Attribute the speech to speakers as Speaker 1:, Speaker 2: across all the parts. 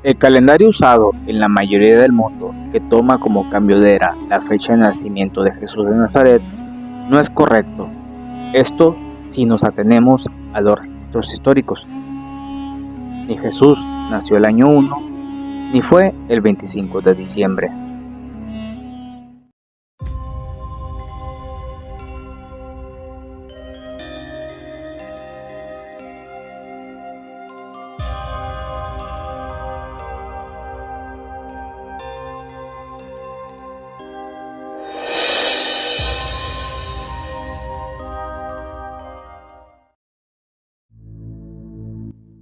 Speaker 1: El calendario usado en la mayoría del mundo, que toma como cambio de era la fecha de nacimiento de Jesús de Nazaret, no es correcto. Esto si nos atenemos a los registros históricos. Ni Jesús nació el año 1, ni fue el 25 de diciembre.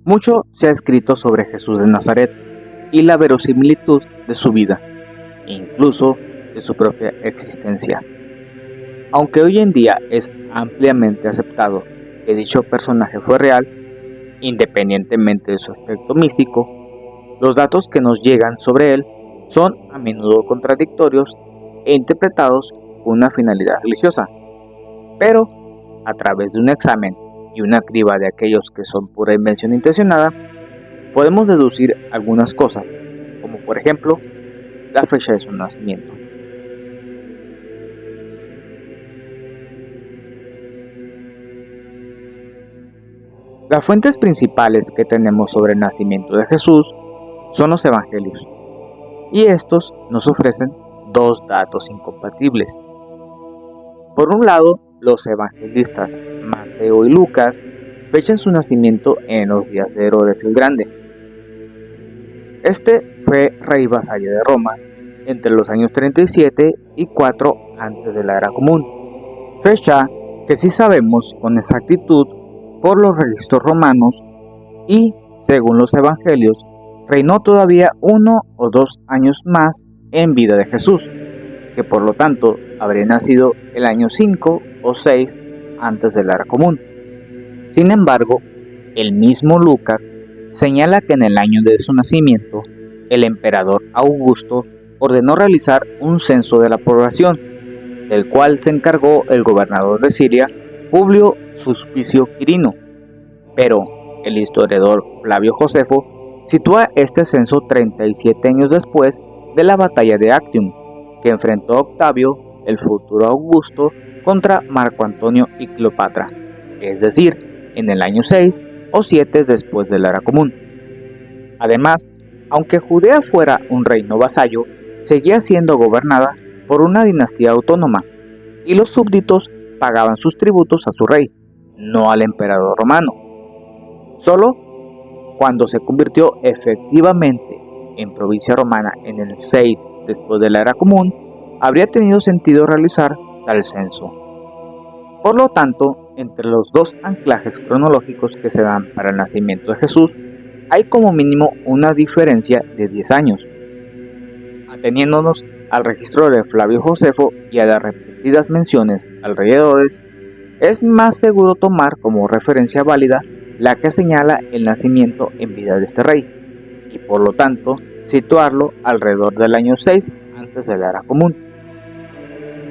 Speaker 1: Mucho se ha escrito sobre Jesús de Nazaret y la verosimilitud de su vida, e incluso de su propia existencia. Aunque hoy en día es ampliamente aceptado que dicho personaje fue real, independientemente de su aspecto místico, los datos que nos llegan sobre él son a menudo contradictorios e interpretados con una finalidad religiosa. Pero, a través de un examen y una criba de aquellos que son pura invención intencionada, podemos deducir algunas cosas, como por ejemplo, la fecha de su nacimiento. Las fuentes principales que tenemos sobre el nacimiento de Jesús son los evangelios, y estos nos ofrecen dos datos incompatibles. Por un lado, los evangelistas Mateo y Lucas fechan su nacimiento en los días de Herodes el Grande. Este fue rey vasallo de Roma entre los años 37 y 4 antes de la era común, fecha que sí sabemos con exactitud por los registros romanos y, según los evangelios, reinó todavía 1 o 2 años más en vida de Jesús, que por lo tanto habría nacido el año 5 o 6 antes de la era común. Sin embargo, el mismo Lucas señala que en el año de su nacimiento, el emperador Augusto ordenó realizar un censo de la población, del cual se encargó el gobernador de Siria, Publio Sulpicio Quirino. Pero el historiador Flavio Josefo sitúa este censo 37 años después de la batalla de Actium, que enfrentó a Octavio, el futuro Augusto, contra Marco Antonio y Cleopatra, es decir, en el año 6 o 7 después de la era común. Además, aunque Judea fuera un reino vasallo, seguía siendo gobernada por una dinastía autónoma, y los súbditos pagaban sus tributos a su rey, no al emperador romano. Solo cuando se convirtió efectivamente en provincia romana en el 6 después de la era común, habría tenido sentido realizar tal censo. Por lo tanto, entre los dos anclajes cronológicos que se dan para el nacimiento de Jesús, hay como mínimo una diferencia de 10 años. Ateniéndonos al registro de Flavio Josefo y a las repetidas menciones al rey Herodes, es más seguro tomar como referencia válida la que señala el nacimiento en vida de este rey, y por lo tanto situarlo alrededor del año 6 antes de la era común.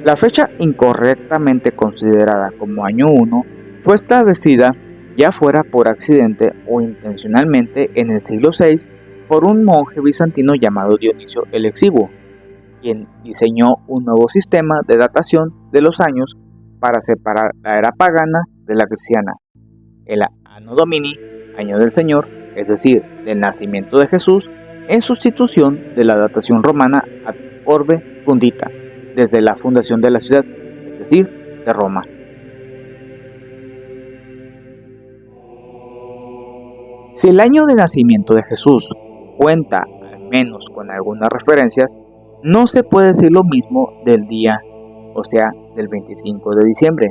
Speaker 1: La fecha incorrectamente considerada como año 1 fue establecida, ya fuera por accidente o intencionalmente, en el siglo VI por un monje bizantino llamado Dionisio el Exiguo, quien diseñó un nuevo sistema de datación de los años para separar la era pagana de la cristiana, el Anno Domini, año del Señor, es decir, del nacimiento de Jesús, en sustitución de la datación romana ad orbe fundita, desde la fundación de la ciudad, es decir, de Roma. Si el año de nacimiento de Jesús cuenta al menos con algunas referencias, no se puede decir lo mismo del día, o sea, del 25 de diciembre,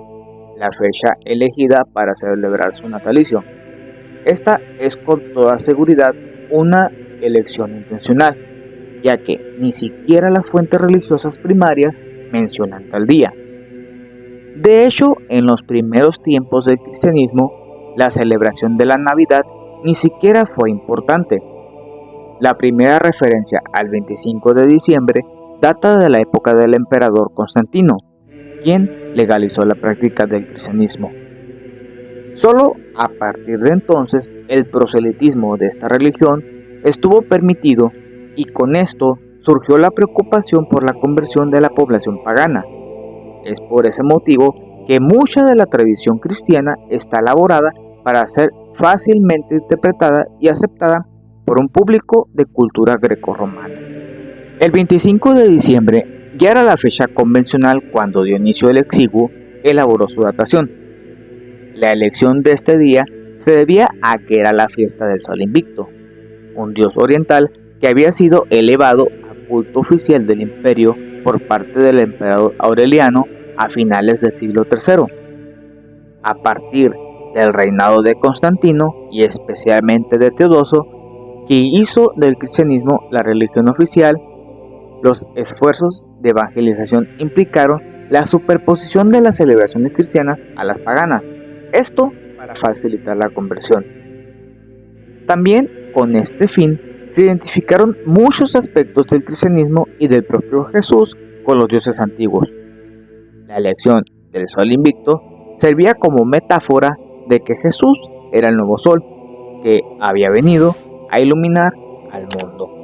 Speaker 1: la fecha elegida para celebrar su natalicio. Esta es con toda seguridad una elección intencional, ya que ni siquiera las fuentes religiosas primarias mencionan tal día. De hecho, en los primeros tiempos del cristianismo, la celebración de la Navidad ni siquiera fue importante. La primera referencia al 25 de diciembre data de la época del emperador Constantino, quien legalizó la práctica del cristianismo. Solo a partir de entonces, el proselitismo de esta religión estuvo permitido y con esto surgió la preocupación por la conversión de la población pagana. Es por ese motivo que mucha de la tradición cristiana está elaborada para ser fácilmente interpretada y aceptada por un público de cultura grecorromana. El 25 de diciembre ya era la fecha convencional cuando Dionisio el Exiguo elaboró su datación. La elección de este día se debía a que era la fiesta del Sol Invicto, un dios oriental que había sido elevado a culto oficial del imperio por parte del emperador Aureliano a finales del siglo III. A partir del reinado de Constantino y especialmente de Teodoso, que hizo del cristianismo la religión oficial, los esfuerzos de evangelización implicaron la superposición de las celebraciones cristianas a las paganas, esto para facilitar la conversión. También con este fin se identificaron muchos aspectos del cristianismo y del propio Jesús con los dioses antiguos. La elección del Sol Invicto servía como metáfora de que Jesús era el nuevo sol que había venido a iluminar al mundo.